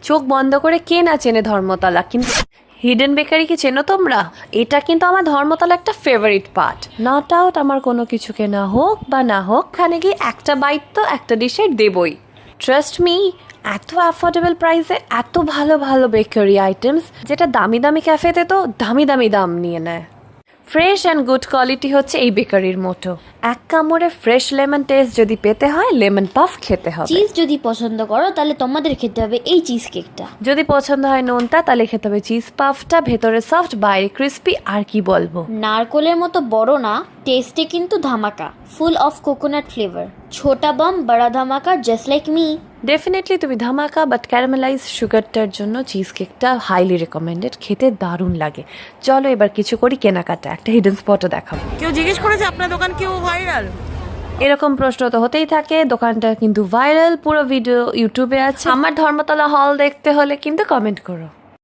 চোখ বন্ধ করে কে না চেনে ধর্মতলা, কিন্তু হিডেন বেকারি কি চেনো তোমরা? এটা কিন্তু আমার ধর্মতলা একটা ফেভারিট পার্ট। নট আউট আমার কোনো কিছু কেনা হোক বা না হোক, খানে গিয়ে একটা বাইট তো একটা ডিশের দেবই। ট্রাস্ট মি, এত অ্যাফোর্ডেবল প্রাইসে এত ভালো ভালো বেকারি আইটেমস, যেটা দামি দামি ক্যাফেতে তো দামি দামি দাম নিয়ে নেয়। ফ্রেশ অ্যান্ড গুড কোয়ালিটি হচ্ছে এই বেকারির মোটো। এক কামড়ে ফ্রেশ লেমন টেস্ট যদি পেতে হয়, লেমন পাফ খেতে হবে। চিজ যদি পছন্দ করো তাহলে তোমাদের খেতে হবে এই চিজ কেকটা। যদি পছন্দ হয় নোনতা, তাহলে খেতে হবে চিজ পাফটা, ভেতরে সফট বাইরে ক্রিস্পি। আর কি বলবো, নারকলের মতো বড় না, টেস্টে কিন্তু ধামাকা, ফুল অফ কোকোনাট ফ্লেভার। ছোটা বম বড়া ধামাকা, জাস্ট লাইক মি। ডেফিনেটলি তুমি ধামাকা, বাট ক্যারামেলাইজ সুগারটার জন্য চিজ কেকটা হাইলি রেকমেন্ডেড, খেতে দারুণ লাগে। চলো এবার কিছু করি কেনাকাটা, একটা হিডেন স্পটও দেখাবো। কেউ জিজ্ঞেস করেছে আপনার দোকান কেউ ভাইরাল? এরকম প্রশ্ন তো হতেই থাকে। দোকানটা কিন্তু ভাইরাল, পুরো ভিডিও ইউটিউবে আছে। আমার ধর্মতলা হল দেখতে হলে কিন্তু কমেন্ট করো।